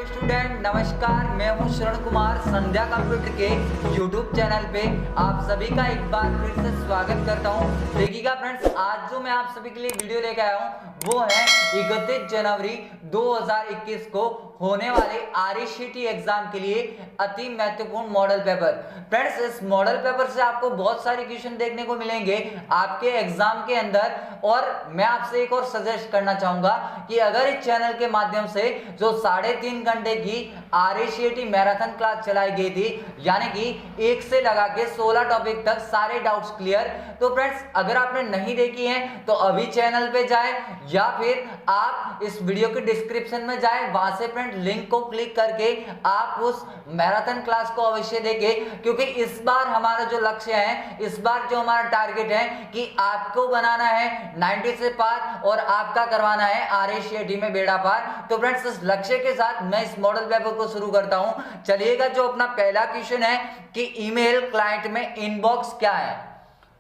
Hello student, नमस्कार। मैं हूं शरण कुमार। संध्या कंप्यूटर के यूट्यूब चैनल पे आप सभी का एक बार फिर से स्वागत करता हूं। देखिएगा फ्रेंड्स, आज जो मैं आप सभी के लिए वीडियो लेकर आया हूं वो है 31 जनवरी 2021 को होने वाले RECT एग्जाम के लिए अति महत्वपूर्ण मॉडल पेपर। फ्रेंड्स, इस मॉडल पेपर से आपको बहुत सारे क्वेश्चन देखने को मिलेंगे आपके एग्जाम के अंदर। और मैं आपसे एक और सजेस्ट करना चाहूंगा कि अगर इस चैनल के माध्यम से जो 3.5 घंटे की RECT मैराथन क्लास चलाई गई थी, यानी कि 1 से लगा के 16 टॉपिक तक सारे डाउट्स क्लियर, तो फ्रेंड्स अगर आपने नहीं देखी है तो अभी चैनल पे जाए या फिर आप इस वीडियो के डिस्क्रिप्शन में जाए, वहां से फ्रेंड लिंक को क्लिक करके आप उस मैराथन क्लास को अवश्य देखें। क्योंकि इस बार हमारा जो लक्ष्य है, इस बार जो हमारा टारगेट है कि आपको बनाना है 90 से पार और आपका करवाना है RECT में बेड़ा पार। तो फ्रेंड्स, इस लक्ष्य के साथ मैं इस मॉडल पेपर को शुरू करता हूं। चलिएगा, जो अपना पहला क्वेश्चन है कि ईमेल क्लाइंट में इनबॉक्स क्या है।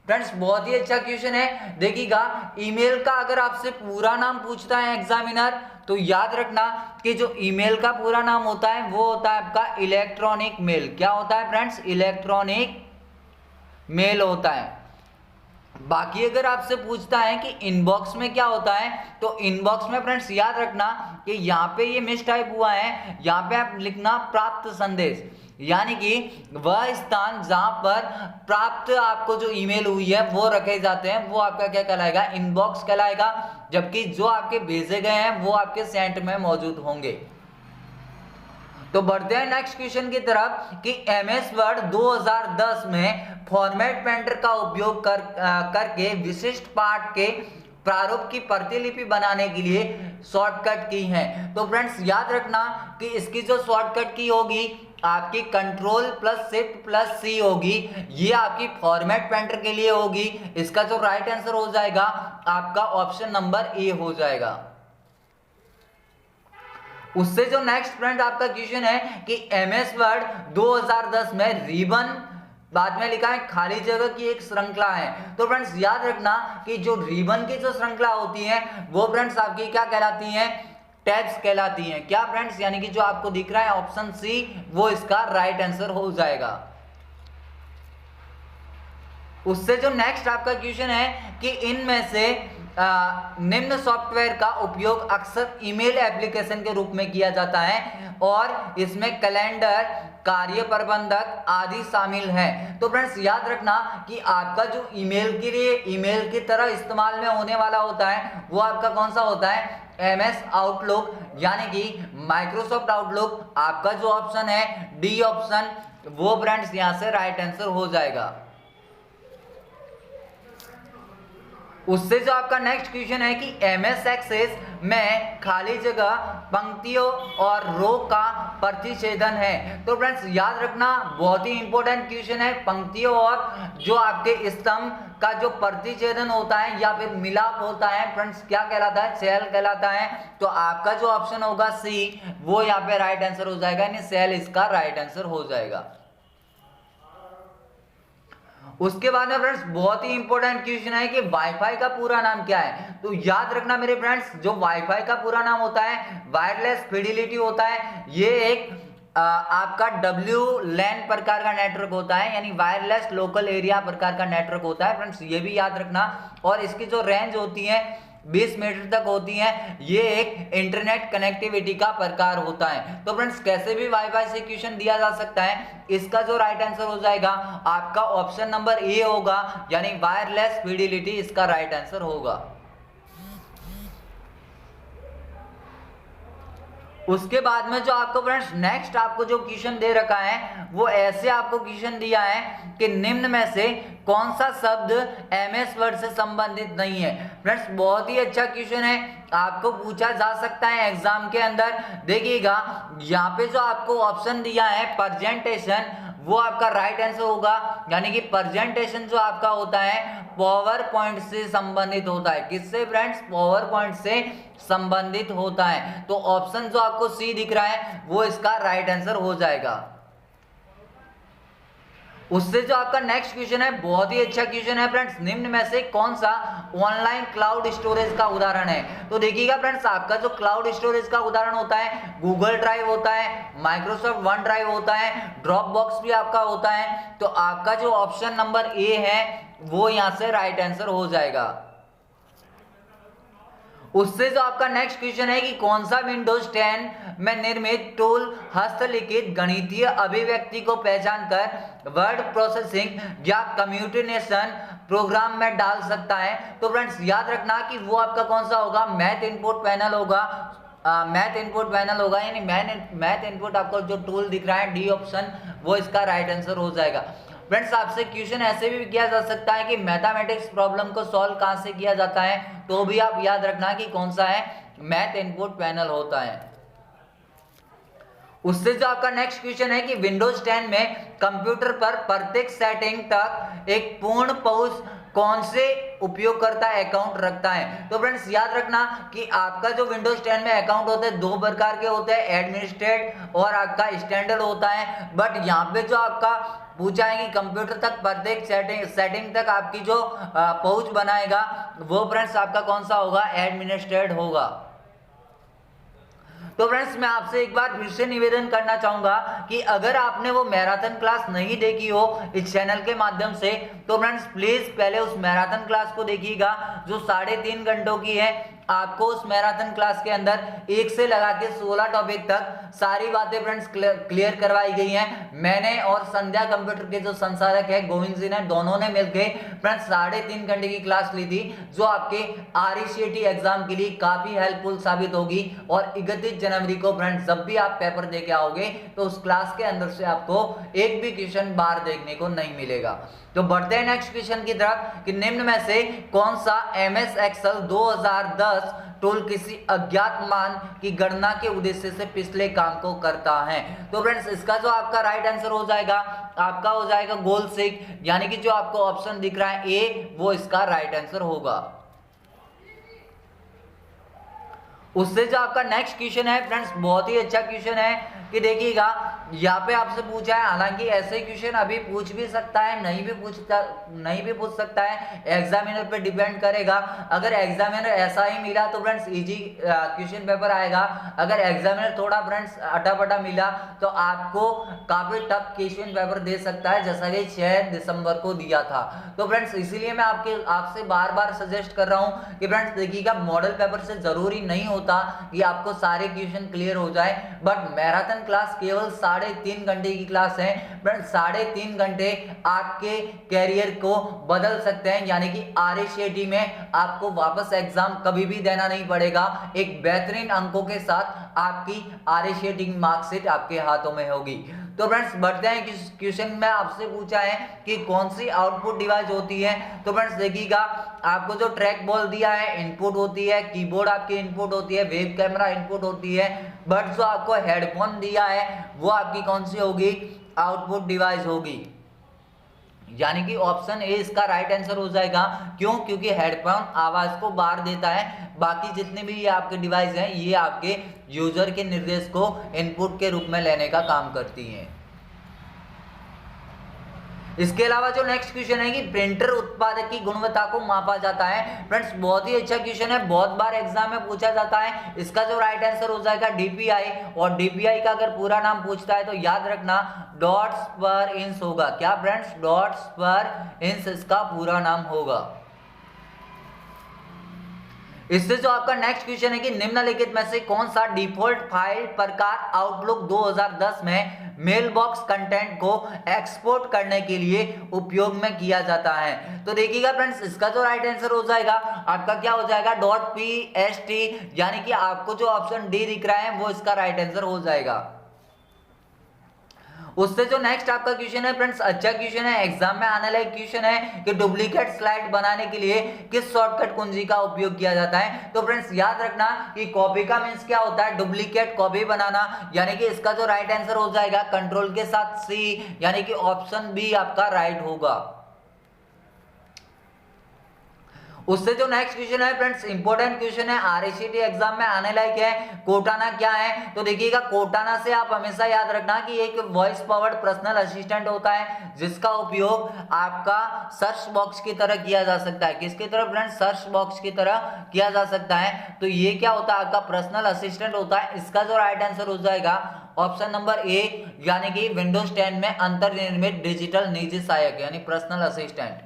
फ्रेंड्स, बहुत ही अच्छा क्वेश्चन है। देखिएगा, ईमेल का अगर आपसे पूरा नाम पूछता है एग्जामिनर, तो याद रखना कि जो ईमेल का पूरा नाम होता है वो होता है आपका इलेक्ट्रॉनिक मेल। क्या होता है फ्रेंड्स? इलेक्ट्रॉनिक मेल होता है। बाकी अगर आपसे पूछता है कि इनबॉक्स में क्या होता है, तो इनबॉक्स में फ्रेंड्स याद रखना कि यहाँ पे ये मिस टाइप हुआ है, यहाँ पे आप लिखना प्राप्त संदेश, यानी कि वह स्थान जहां पर प्राप्त आपको जो ईमेल हुई है वो रखे जाते हैं, वो आपका क्या कहलाएगा? इनबॉक्स कहलाएगा। जबकि जो आपके भेजे गए हैं वो आपके सेंट में मौजूद होंगे। तो बढ़ते हैं नेक्स्ट क्वेश्चन की तरफ कि MS वर्ड 2010 में फॉर्मेट पेंटर का उपयोग करके विशिष्ट पाठ के प्रारूप की प्रतिलिपि बनाने के लिए शॉर्टकट की है। तो फ्रेंड्स याद रखना कि इसकी जो शॉर्टकट की होगी आपकी Ctrl+Shift+C होगी, ये आपकी फॉर्मेट पेंटर के लिए होगी। इसका जो राइट आंसर हो जाएगा आपका ऑप्शन नंबर ए हो जाएगा। उससे जो नेक्स्ट फ्रेंड आपका क्वेश्चन है कि MS वर्ड 2010 में रिबन, बाद में लिखा है खाली जगह की एक श्रृंखला है। तो फ्रेंड्स याद रखना कि जो रिबन की जो श्रृंखला होती है वो फ्रेंड्स आपकी क्या कहलाती है? टैब्स कहलाती हैं। क्या फ्रेंड्स? यानी कि जो आपको दिख रहा है ऑप्शन सी, वो इसका राइट आंसर हो जाएगा। उससे जो नेक्स्ट आपका क्वेश्चन है कि इनमें से निम्न सॉफ्टवेयर का उपयोग अक्सर ईमेल एप्लीकेशन के रूप में किया जाता है और इसमें कैलेंडर, कार्य प्रबंधक आदि शामिल हैं। तो फ्रेंड्स याद रखना कि आपका जो ईमेल के लिए ईमेल की तरह इस्तेमाल में होने वाला होता है वो आपका कौन सा होता है? MS आउटलुक, यानी कि माइक्रोसॉफ्ट आउटलुक। आपका जो ऑप्शन है डी ऑप्शन, वो फ्रेंड्स यहां से राइट आंसर हो जाएगा। उससे जो आपका नेक्स्ट क्वेश्चन है कि MS एक्सेस में खाली जगह, पंक्तियों और रो का प्रतिच्छेदन है। तो फ्रेंड्स याद रखना, बहुत ही इंपॉर्टेंट क्वेश्चन है। पंक्तियों और जो आपके स्तंभ का जो प्रतिच्छेदन होता है या फिर मिलाप होता है, फ्रेंड्स क्या कहलाता है? सेल कहलाता है। तो आपका जो ऑप्शन होगा सी, वो यहाँ पे राइट आंसर हो जाएगा, यानी सेल इसका राइट आंसर हो जाएगा। उसके बाद में फ्रेंड्स बहुत ही इंपॉर्टेंट क्वेश्चन है कि वाईफाई का पूरा नाम क्या है। तो याद रखना मेरे फ्रेंड्स, जो वाईफाई का पूरा नाम होता है वायरलेस फिडिलिटी होता है। ये एक आपका WLAN प्रकार का नेटवर्क होता है, यानी वायरलेस लोकल एरिया प्रकार का नेटवर्क होता है। फ्रेंड्स ये भी याद रखना। और इसकी जो रेंज होती है 20 मीटर तक होती है। ये एक इंटरनेट कनेक्टिविटी का प्रकार होता है। तो फ्रेंड्स कैसे भी वाईफाई से क्वेश्चन दिया जा सकता है। इसका जो राइट आंसर हो जाएगा आपका ऑप्शन नंबर ए होगा, यानी वायरलेस फिडिलिटी इसका राइट आंसर होगा। उसके बाद में जो आपको फ्रेंड्स नेक्स्ट आपको जो क्वेश्चन दे रखा है वो ऐसे आपको क्वेश्चन दिया है कि निम्न में से कौन सा शब्द MS वर्ड से संबंधित नहीं है। फ्रेंड्स बहुत ही अच्छा क्वेश्चन है, आपको पूछा जा सकता है एग्जाम के अंदर। देखिएगा, यहाँ पे जो आपको ऑप्शन दिया है प्रेजेंटेशन, वो आपका राइट आंसर होगा। यानी कि प्रेजेंटेशन जो आपका होता है पावर पॉइंट से संबंधित होता है। किससे फ्रेंड्स? पावर पॉइंट से संबंधित होता है। तो ऑप्शन जो आपको सी दिख रहा है वो इसका राइट आंसर हो जाएगा। उससे जो आपका नेक्स्ट क्वेश्चन है बहुत ही अच्छा क्वेश्चन है फ्रेंड्स, निम्न में से कौन सा ऑनलाइन क्लाउड स्टोरेज का उदाहरण है। तो देखिएगा फ्रेंड्स, आपका जो क्लाउड स्टोरेज का उदाहरण होता है गूगल ड्राइव होता है, माइक्रोसॉफ्ट वन ड्राइव होता है, ड्रॉप बॉक्स भी आपका होता है। तो आपका जो ऑप्शन नंबर ए है वो यहां से राइट आंसर हो जाएगा। उससे जो आपका नेक्स्ट क्वेश्चन है कि कौन सा विंडोज 10 में निर्मित टूल हस्तलिखित गणितीय अभिव्यक्ति को पहचान कर वर्ड प्रोसेसिंग या कंप्यूटेशनल प्रोग्राम में डाल सकता है। तो फ्रेंड्स याद रखना कि वो आपका कौन सा होगा, मैथ इनपुट पैनल होगा। मैथ इनपुट पैनल होगा, यानी मैथ इनपुट आपको जो टूल दिख रहा है डी ऑप्शन, वो इसका राइट आंसर हो जाएगा। फ्रेंड्स आपसे क्वेश्चन ऐसे भी किया जा सकता है कि मैथमेटिक्स प्रॉब्लम को सॉल्व कहां से किया जाता है, तो भी आप याद रखना कि कौन सा है, मैथ इनपुट पैनल होता है। उससे जो आपका नेक्स्ट क्वेश्चन है कि विंडोज 10 में कंप्यूटर पर प्रत्येक सेटिंग तक एक पूर्ण पहुंच कौन से उपयोगकर्ता अकाउंट रखता है। तो फ्रेंड्स याद रखना कि आपका जो विंडोज 10 में अकाउंट होते हैं दो प्रकार के होते हैं, एडमिनिस्ट्रेट और आपका स्टैंडर्ड होता है। बट यहाँ पे जो आपका पूछा है कि कंप्यूटर तक प्रत्येक सेटिंग तक आपकी जो पहुंच बनाएगा वो फ्रेंड्स आपका कौन सा होगा, एडमिनिस्ट्रेट होगा। तो फ्रेंड्स मैं आपसे एक बार फिर से निवेदन करना चाहूंगा कि अगर आपने वो मैराथन क्लास नहीं देखी हो इस चैनल के माध्यम से, तो फ्रेंड्स प्लीज पहले उस मैराथन क्लास को देखिएगा जो 3.5 घंटों की है। आपको उस मैराथन क्लास के अंदर 1 से लगा के 16 टॉपिक तक सारी बातें फ्रेंड्स क्लियर करवाई गई हैं। मैंने और संध्या कंप्यूटर के जो संचालक है गोविंद जी ने, दोनों ने मिलकर फ्रेंड्स 3.5 घंटे की क्लास ली थी, जो आपके RECET एग्जाम के लिए काफी हेल्पफुल साबित होगी। और 31 जनवरी को फ्रेंड्स जब भी आप पेपर दे के आओगे तो उस क्लास के अंदर से आपको एक भी क्वेश्चन बाहर देखने को नहीं मिलेगा। तो बढ़ते हैं नेक्स्ट क्वेश्चन की तरफ कि निम्न में से कौन सा MS Excel 2010 टूल किसी अज्ञात मान की गणना के उद्देश्य से पिछले काम को करता है। तो फ्रेंड्स इसका जो आपका राइट आंसर हो जाएगा, आपका हो जाएगा गोल सीक, यानी कि जो आपको ऑप्शन दिख रहा है ए, वो इसका राइट आंसर होगा। उससे जो आपका नेक्स्ट क्वेश्चन है फ्रेंड्स बहुत ही अच्छा क्वेश्चन है कि देखिएगा यहाँ पे आपसे पूछा है, हालांकि ऐसे क्वेश्चन अभी पूछ भी सकता है नहीं भी पूछ सकता है, एग्जामिनर पे डिपेंड करेगा। अगर एग्जामिनर ऐसा ही मिला तो फ्रेंड्स इजी क्वेश्चन पेपर आएगा, अगर एग्जामिनर थोड़ा फ्रेंड्स अटापटा मिला तो आपको काफी टफ क्वेश्चन पेपर दे सकता है, जैसा कि 6 दिसंबर को दिया था। तो फ्रेंड्स इसीलिए मैं आपसे बार बार सजेस्ट कर रहा हूँ कि फ्रेंड्स देखिएगा मॉडल पेपर से जरूरी नहीं होता कि आपको सारे क्वेश्चन क्लियर हो जाए, बट मैराथन क्लास केवल 3.5 घंटे की क्लास है। फ्रेंड्स 3.5 घंटे आपके कैरियर को बदल सकते हैं, यानी कि RECET में आपको वापस एग्जाम कभी भी देना नहीं पड़ेगा। एक बेहतरीन अंकों के साथ आपकी RECET मार्कशीट आपके हाथों में होगी। तो फ्रेंड्स बढ़ते हैं क्वेश्चन में आपसे पूछा है कि कौन सी आउटपुट डिवाइस होती है। तो फ्रेंड्स देखिएगा आपको जो ट्रैक बॉल दिया है इनपुट होती है, कीबोर्ड आपकी इनपुट होती है, वेब कैमरा इनपुट होती है, बट जो आपको हेडफोन दिया है वो आपकी कौन सी होगी, आउटपुट डिवाइस होगी, यानी कि ऑप्शन ए इसका राइट आंसर हो जाएगा। क्यों? क्योंकि हेडफोन आवाज को बाहर देता है, बाकी जितने भी ये आपके डिवाइस हैं ये आपके यूजर के निर्देश को इनपुट के रूप में लेने का काम करती हैं। इसके अलावा जो नेक्स्ट क्वेश्चन है कि प्रिंटर उत्पादक की गुणवत्ता को मापा जाता है। फ्रेंड्स बहुत ही अच्छा क्वेश्चन है, बहुत बार एग्जाम में पूछा जाता है। इसका जो राइट आंसर हो जाएगा DPI, और DPI का अगर पूरा नाम पूछता है तो याद रखना डॉट्स पर इंच होगा। क्या फ्रेंड्स? डॉट्स पर इंच इसका पूरा नाम होगा। इससे जो आपका नेक्स्ट क्वेश्चन है कि निम्नलिखित में से कौन सा डिफॉल्ट फाइल प्रकार आउटलुक 2010 में मेल बॉक्स कंटेंट को एक्सपोर्ट करने के लिए उपयोग में किया जाता है। तो देखिएगा फ्रेंड्स इसका जो राइट आंसर हो जाएगा आपका क्या हो जाएगा, .pst, यानी कि आपको जो ऑप्शन डी दिख रहा है वो इसका राइट आंसर हो जाएगा। उससे जो नेक्स्ट आपका क्वेश्चन है फ्रेंड्स अच्छा क्वेश्चन है, एग्जाम में आने वाला क्वेश्चन है कि डुप्लीकेट स्लाइड बनाने के लिए किस शॉर्टकट कुंजी का उपयोग किया जाता है। तो फ्रेंड्स याद रखना कि कॉपी का मींस क्या होता है, डुप्लीकेट कॉपी बनाना, यानी कि इसका जो राइट आंसर हो जाएगा कंट्रोल के साथ C, यानी कि ऑप्शन बी आपका राइट होगा। उससे जो नेक्स्ट क्वेश्चन है फ्रेंड्स, इंपॉर्टेंट क्वेश्चन है, आरएससीटी एग्जाम में आने लायक है। कोटाना क्या है? तो देखिएगा, कोटाना से आप हमेशा याद रखना कि एक वॉइस पावर्ड पर्सनल असिस्टेंट होता है जिसका उपयोग आपका सर्च बॉक्स की तरह किया जा सकता है। किसकी तरह फ्रेंड्स? सर्च बॉक्स की तरह किया जा सकता है। तो ये क्या होता है? आपका पर्सनल असिस्टेंट होता है। इसका जो राइट आंसर हो जाएगा ऑप्शन नंबर ए, यानी कि विंडोज 10 में अंतर्निर्मित डिजिटल निजी सहायक यानी पर्सनल असिस्टेंट।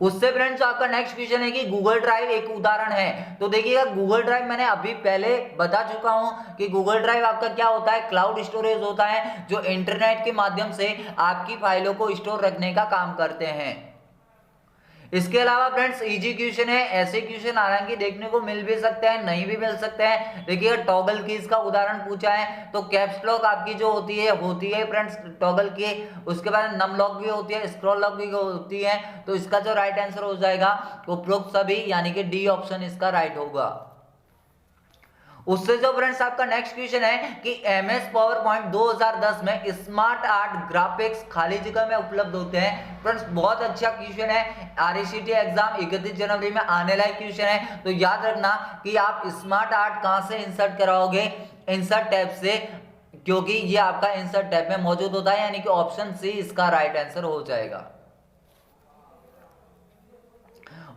उससे फ्रेंड्स आपका नेक्स्ट क्वेश्चन है कि गूगल ड्राइव एक उदाहरण है। तो देखिएगा, गूगल ड्राइव मैंने अभी पहले बता चुका हूं कि गूगल ड्राइव आपका क्या होता है? क्लाउड स्टोरेज होता है जो इंटरनेट के माध्यम से आपकी फाइलों को स्टोर रखने का काम करते हैं। इसके अलावा फ्रेंड्स इजी क्वेश्चन है, ऐसे क्वेश्चन हालांकि देखने को मिल भी सकते हैं, नहीं भी मिल सकते हैं। देखिए, टॉगल कीज का उदाहरण पूछा है, तो कैप्स लॉक आपकी जो होती है फ्रेंड्स टॉगल की, उसके बाद नम लॉक भी होती है, स्क्रॉल लॉक भी होती है। तो इसका जो राइट आंसर हो जाएगा उपरोक्त सभी, यानी कि डी ऑप्शन इसका राइट होगा। उससे जो फ्रेंड्स आपका नेक्स्ट क्वेश्चन है कि एमएस पावर पॉइंट 2010 में स्मार्ट आर्ट ग्राफिक्स खाली जगह में उपलब्ध होते हैं। फ्रेंड्स बहुत अच्छा क्वेश्चन है, आरएससीटी एग्जाम 31 जनवरी में आने लायक क्वेश्चन है। तो याद रखना कि आप स्मार्ट आर्ट कहां से इंसर्ट कराओगे? इंसर्ट टैब से, क्योंकि ये आपका इंसर्ट टैब में मौजूद होता है, यानी कि ऑप्शन सी इसका राइट आंसर हो जाएगा।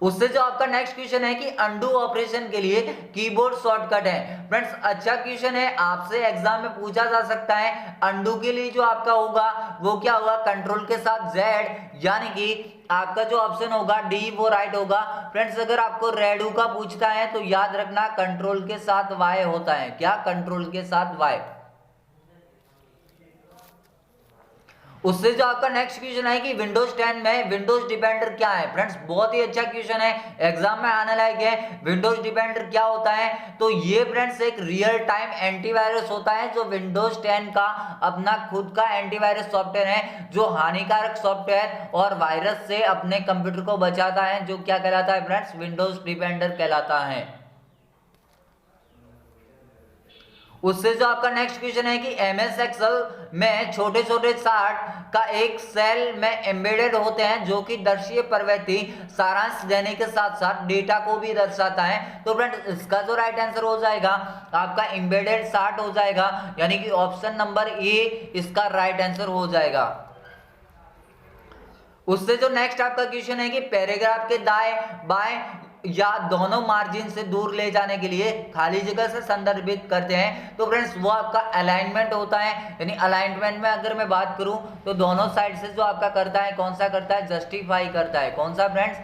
उससे जो आपका नेक्स्ट क्वेश्चन है कि अंडू ऑपरेशन के लिए कीबोर्ड शॉर्टकट है। फ्रेंड्स अच्छा क्वेश्चन है, आपसे एग्जाम में पूछा जा सकता है। अंडू के लिए जो आपका होगा वो क्या होगा? कंट्रोल के साथ Z, यानी कि आपका जो ऑप्शन होगा डी वो राइट होगा। फ्रेंड्स अगर आपको रेडू का पूछता है तो याद रखना कंट्रोल के साथ Y होता है। क्या? कंट्रोल के साथ Y। उससे जो आपका नेक्स्ट क्वेश्चन है कि विंडोज 10 में विंडोज डिपेंडर क्या है? फ्रेंड्स बहुत ही अच्छा क्वेश्चन है, एग्जाम में आने लायक है। विंडोज डिपेंडर क्या होता है? तो ये फ्रेंड्स एक रियल टाइम एंटीवायरस होता है जो विंडोज 10 का अपना खुद का एंटीवायरस सॉफ्टवेयर है, जो हानिकारक सॉफ्टवेयर और वायरस से अपने कंप्यूटर को बचाता है, जो क्या कहलाता है फ्रेंड्स? विंडोज डिपेंडर कहलाता है। उससे जो आपका नेक्स्ट क्वेश्चन है कि एमएस एक्सेल में छोटे छोटे चार्ट का एक सेल में एम्बेडेड होते हैं जो कि दर्शीय प्रवृत्ति सारांश देने के साथ साथ डेटा को भी दर्शाता है। तो फ्रेंड्स इसका जो राइट आंसर हो जाएगा आपका एम्बेडेड चार्ट हो जाएगा, यानी कि ऑप्शन नंबर ए इसका राइट आंसर हो जाएगा। उससे जो नेक्स्ट आपका क्वेश्चन है कि पैराग्राफ के दाएं बाएं या दोनों मार्जिन से दूर ले जाने के लिए खाली जगह से संदर्भित करते हैं। तो फ्रेंड्स वो आपका अलाइनमेंट होता है, यानी अलाइनमेंट में अगर मैं बात करूं तो दोनों साइड से जो आपका करता है, कौन सा करता है? जस्टिफाई करता है। कौन सा फ्रेंड्स?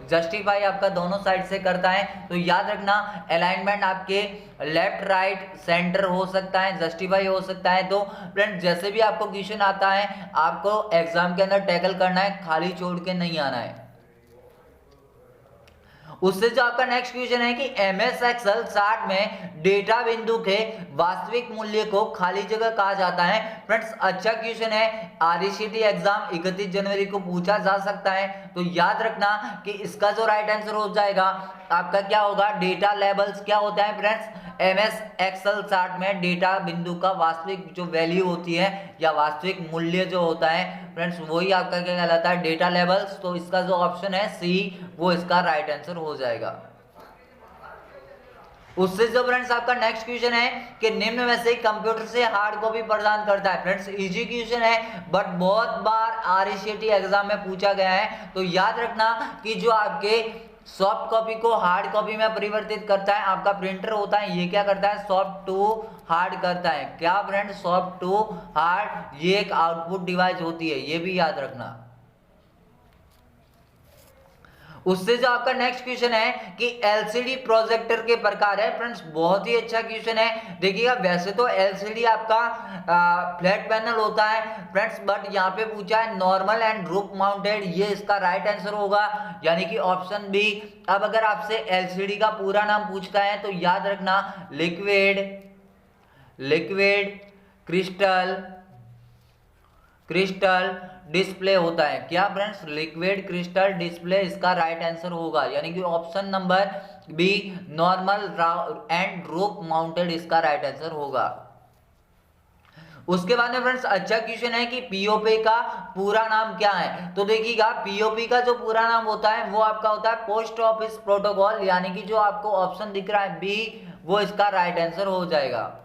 जस्टिफाई आपका दोनों साइड से करता है। तो याद रखना अलाइनमेंट आपके लेफ्ट राइट सेंटर हो सकता है, जस्टिफाई हो सकता है। तो फ्रेंड्स जैसे भी आपको क्वेश्चन आता है आपको एग्जाम के अंदर टैकल करना है, खाली छोड़ के नहीं आना है। उससे जो आपका नेक्स्ट क्वेश्चन है कि एमएस एक्सेल चार्ट में डेटा बिंदु के वास्तविक मूल्य को खाली जगह कहा जाता है। फ्रेंड्स अच्छा क्वेश्चन है, आरएससीटी एग्जाम 31 जनवरी को पूछा जा सकता है। तो याद रखना कि इसका जो राइट आंसर हो जाएगा आपका क्या होगा? डेटा लेवल्स क्या होता है फ्रेंड्स? एमएस एक्सेल चार्ट में डेटा बिंदु का वास्तविक जो वैल्यू होती है या वास्तविक मूल्य जो होता है फ्रेंड्स वही आपका क्या कहलाता है? Data levels. तो इसका जो ऑप्शन है सी वो इसका राइट आंसर हो जाएगा। उससे जो फ्रेंड्स आपका नेक्स्ट क्वेश्चन है कि निम्न में से कंप्यूटर से हार्ड कॉपी प्रदान करता है। फ्रेंड्स इजी क्वेश्चन है बट बहुत बार आरएससीटी एग्जाम में पूछा गया है। तो याद रखना कि जो आपके सॉफ्ट कॉपी को हार्ड कॉपी में परिवर्तित करता है आपका प्रिंटर होता है, ये क्या करता है? सॉफ्ट टू हार्ड करता है। क्या फ्रेंड? सॉफ्ट टू हार्ड, ये एक आउटपुट डिवाइस होती है, ये भी याद रखना। उससे जो आपका नेक्स्ट क्वेश्चन है कि एलसीडी प्रोजेक्टर के प्रकार है। फ्रेंड्स बहुत ही अच्छा क्वेश्चन है। देखिएगा वैसे तो एलसीडी आपका फ्लैट पैनल होता है फ्रेंड्स, बट यहाँ पे पूछा है नॉर्मल एंड रूफ माउंटेड, ये इसका राइट आंसर होगा, यानी कि ऑप्शन बी। अब अगर आपसे एलसीडी का पूरा नाम पूछता है तो याद रखना लिक्विड क्रिस्टल डिस्प्ले होता है। क्या फ्रेंड्स? लिक्विड क्रिस्टल डिस्प्ले इसका राइट आंसर होगा, यानी कि option number B normal and roof mounted इसका राइट आंसर होगा। उसके बाद में फ्रेंड्स अच्छा क्वेश्चन है कि पीओपी का पूरा नाम क्या है। तो देखिएगा पीओपी का जो पूरा नाम होता है वो आपका होता है पोस्ट ऑफिस प्रोटोकॉल, यानी कि जो आपको ऑप्शन दिख रहा है बी, वो इसका राइट आंसर हो जाएगा।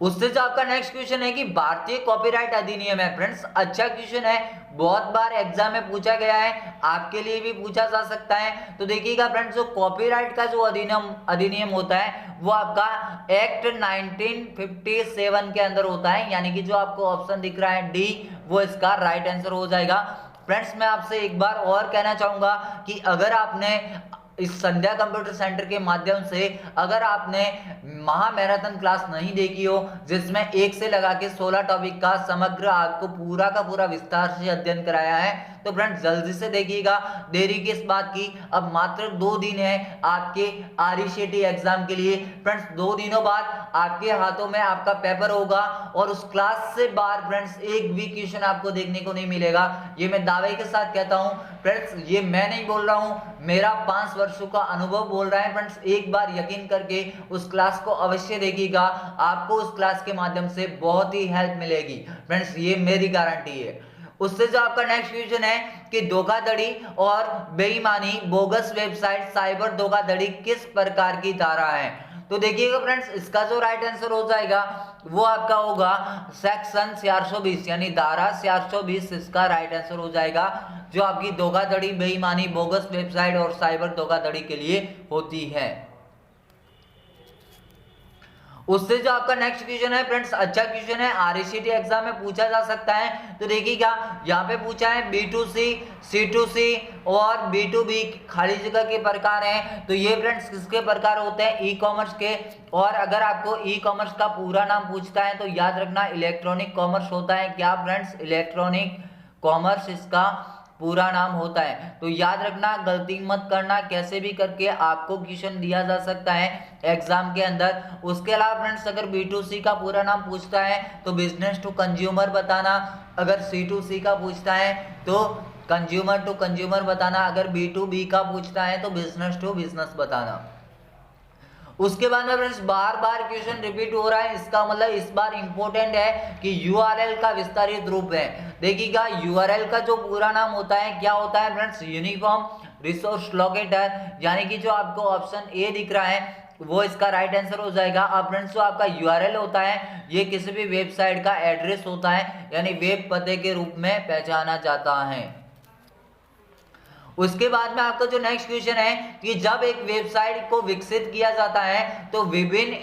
उससे जो आपका नेक्स्ट क्वेश्चन है कि भारतीय कॉपीराइट अधिनियम है। फ्रेंड्स अच्छा क्वेश्चन है, बहुत बार एग्जाम में पूछा गया है, आपके लिए भी पूछा जा सकता है। तो देखिएगा फ्रेंड्स जो कॉपीराइट का जो अधिनियम होता है वो आपका एक्ट 1957 के अंदर होता है, यानी कि जो आपको ऑप्शन दिख रहा है डी, वो इसका राइट आंसर हो जाएगा। फ्रेंड्स मैं आपसे एक बार और कहना चाहूंगा कि अगर आपने इस संध्या कंप्यूटर सेंटर के माध्यम से अगर आपने महा मैराथन क्लास नहीं देखी हो, जिसमें 1 से लगा के 16 टॉपिक का समग्र आपको पूरा का पूरा विस्तार से अध्ययन कराया है, तो फ्रेंड्स जल्दी से देखिएगा, देरी किस बात की। अब मात्र 2 दिन है आपके आरईसीटी एग्जाम के लिए। फ्रेंड्स 2 दिनों बाद आपके हाथों में आपका पेपर होगा और उस क्लास से बाहर फ्रेंड्स एक भी क्वेश्चन आपको देखने को नहीं मिलेगा, ये मैं दावे के साथ कहता हूं। फ्रेंड्स ये मैं नहीं बोल रहा हूं, मेरा 5 वर्षों का अनुभव बोल रहा है। फ्रेंड्स एक बार यकीन करके उस क्लास को अवश्य देखिएगा, आपको उस क्लास के माध्यम से बहुत ही हेल्प मिलेगी। फ्रेंड्स ये मेरी गारंटी है। उससे जो आपका नेक्स्ट क्वेश्चन है कि धोखाधड़ी और बेईमानी, बोगस वेबसाइट, साइबर धोखाधड़ी किस प्रकार की धारा है। तो देखिएगा फ्रेंड्स इसका जो राइट आंसर हो जाएगा वो आपका होगा सेक्शन 420, यानी धारा 420 इसका राइट आंसर हो जाएगा, जो आपकी धोखाधड़ी, बेईमानी, बोगस वेबसाइट और साइबर धोखाधड़ी के लिए होती है। उससे जो आपका नेक्स्ट क्वेश्चन है फ्रेंड्स अच्छा क्वेश्चन है, आरईसीटी एग्जाम में पूछा जा सकता है। तो देखिएगा यहाँ पे पूछा है B2C, C2C और B2B खाली जगह के प्रकार हैं। तो ये फ्रेंड्स किसके प्रकार होते हैं, ई कॉमर्स के। और अगर आपको ई कॉमर्स का पूरा नाम पूछता है तो याद रखना इलेक्ट्रॉनिक कॉमर्स होता है। क्या फ्रेंड्स, इलेक्ट्रॉनिक कॉमर्स इसका पूरा नाम होता है। तो याद रखना, गलती मत करना, कैसे भी करके आपको क्वेश्चन दिया जा सकता है एग्जाम के अंदर। उसके अलावा फ्रेंड्स अगर B2C का पूरा नाम पूछता है तो बिजनेस टू कंज्यूमर बताना, अगर C2C का पूछता है तो कंज्यूमर टू कंज्यूमर बताना, अगर B2B का पूछता है तो बिजनेस टू बिजनेस बताना। उसके बाद में फ्रेंड्स बार बार क्वेश्चन रिपीट हो रहा है, इसका मतलब इस बार इंपॉर्टेंट है कि यूआरएल का विस्तारित रूप है। देखिएगा यूआरएल का जो पूरा नाम होता है क्या होता है फ्रेंड्स, यूनिफॉर्म रिसोर्स लोकेटर, यानी कि जो आपको ऑप्शन ए दिख रहा है वो इसका राइट आंसर हो जाएगा। अब फ्रेंड्स जो आपका यूआरएल होता है ये किसी भी वेबसाइट का एड्रेस होता है, यानी वेब पते के रूप में पहचाना जाता है। उसके बाद में आपका जो नेक्स्ट क्वेश्चन है कि जब एक वेबसाइट को विकसित किया जाता है तो विभिन्न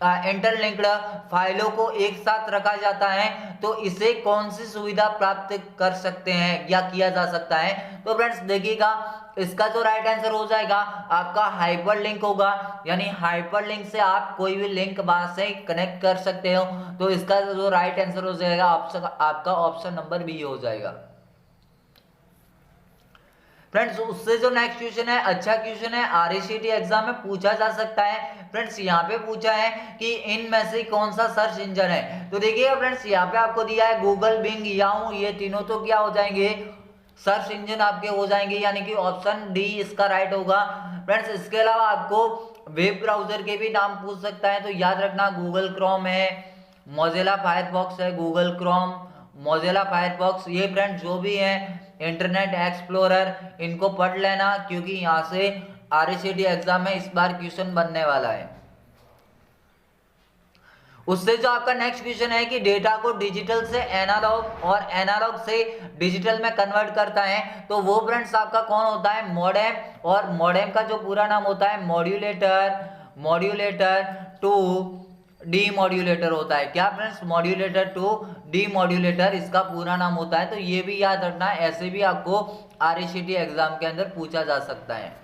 इंटरलिंक्ड फाइलों को एक साथ रखा जाता है, तो इसे कौन सी सुविधा प्राप्त कर सकते हैं या किया जा सकता है। तो फ्रेंड्स देखिएगा इसका जो राइट आंसर हो जाएगा आपका हाइपरलिंक होगा, यानी हाइपरलिंक से आप कोई भी लिंक वहां से कनेक्ट कर सकते हो। तो इसका जो राइट आंसर हो जाएगा आपका ऑप्शन नंबर बी हो जाएगा। फ्रेंड्स उससे जो नेक्स्ट क्वेश्चन है अच्छा क्वेश्चन है, आरईसीटी एग्जाम में पूछा जा सकता है। फ्रेंड्स यहाँ पे पूछा है कि इनमें से कौन सा सर्च इंजन है। तो देखिए फ्रेंड्स यहाँ पे आपको दिया है गूगल, बिंग, याहू, ये तीनों तो क्या हो जाएंगे, सर्च इंजन आपके हो जाएंगे, यानी कि ऑप्शन डी इसका राइट होगा। फ्रेंड्स इसके अलावा आपको वेब ब्राउजर के भी नाम पूछ सकता है, तो याद रखना गूगल क्रोम है, मोजिला फायरफॉक्स है, गूगल क्रोम, मोजिला फायरफॉक्स, ये फ्रेंड्स जो भी है इंटरनेट एक्सप्लोरर, इनको पढ़ लेना क्योंकि यहाँ से आरईसीटी एग्जाम में इस बार क्वेश्चन बनने वाला है। उससे जो आपका नेक्स्ट क्वेश्चन है कि डेटा को डिजिटल से एनालॉग और एनालॉग से डिजिटल में कन्वर्ट करता है, तो वो फ्रेंड्स आपका कौन होता है, मॉडेम। और मॉडेम का जो पूरा नाम होता है मॉड्यूलेटर टू डीमॉड्यूलेटर होता है। क्या फ्रेंड्स, मॉड्यूलेटर टू डीमॉड्यूलेटर इसका पूरा नाम होता है। तो ये भी याद रखना, ऐसे भी आपको आरईसीटी एग्जाम के अंदर पूछा जा सकता है।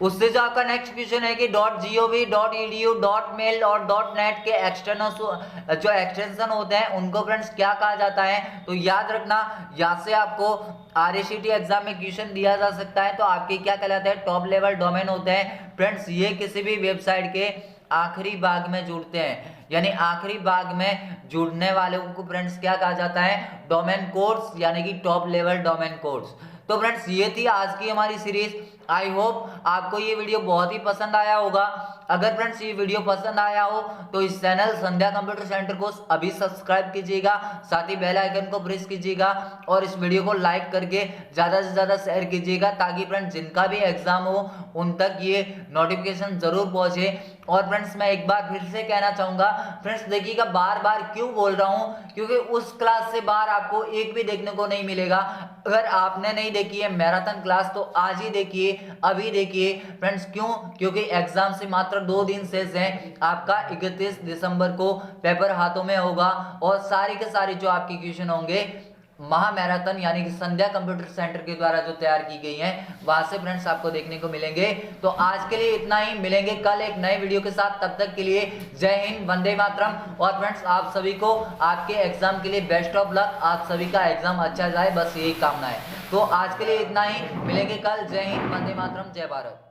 उससे जो आपका नेक्स्ट क्वेश्चन है कि .gov, .edu, .mail और .net के एक्सटेंशन होते हैं उनको फ्रेंड्स क्या कहा जाता है। तो याद रखना यहाँ से आपको आरईसीटी एग्जाम में क्वेश्चन दिया जा सकता है। तो आपके क्या कहलाते हैं, टॉप लेवल डोमेन होते हैं। फ्रेंड्स ये किसी भी वेबसाइट के आखिरी भाग में जुड़ते हैं, यानी आखिरी भाग में जुड़ने वाले को फ्रेंड्स क्या कहा जाता है, डोमेन कोड्स, यानी कि टॉप लेवल डोमेन कोड्स। तो फ्रेंड्स ये थी आज की हमारी सीरीज। आई होप आपको ये वीडियो बहुत ही पसंद आया होगा। अगर फ्रेंड्स ये वीडियो पसंद आया हो तो इस चैनल संध्या कंप्यूटर सेंटर को अभी सब्सक्राइब कीजिएगा, साथ ही बेल आइकन को प्रेस कीजिएगा और इस वीडियो को लाइक करके ज्यादा से ज्यादा शेयर कीजिएगा, ताकि फ्रेंड्स जिनका भी एग्जाम हो उन तक ये नोटिफिकेशन जरूर पहुंचे। और फ्रेंड्स मैं एक बार फिर से कहना चाहूंगा फ्रेंड्स, देखिएगा बार बार क्यों बोल रहा हूं, क्योंकि उस क्लास से बाहर आपको एक भी देखने को नहीं मिलेगा। अगर आपने नहीं देखी है मैराथन क्लास तो आज ही देखिए, अभी देखिए फ्रेंड्स। क्यों? क्योंकि एग्जाम से मात्र 2 दिन शेष हैं, आपका 31 दिसंबर को पेपर हाथों में होगा और सारी के सारी जो आपके क्वेश्चन होंगे महा मैराथन यानी कि संध्या कंप्यूटर सेंटर के द्वारा जो तैयार की गई हैं वहां से फ्रेंड्स आपको देखने को मिलेंगे। तो आज के लिए इतना ही, मिलेंगे कल एक नए वीडियो के साथ, तब तक के लिए जय हिंद, वंदे मातरम। और फ्रेंड्स आप सभी को आपके एग्जाम के लिए बेस्ट ऑफ लक, आप सभी का एग्जाम अच्छा जाए, बस यही कामना है। तो आज के लिए इतना ही, मिलेंगे कल, जय हिंद, वंदे मातरम, जय भारत।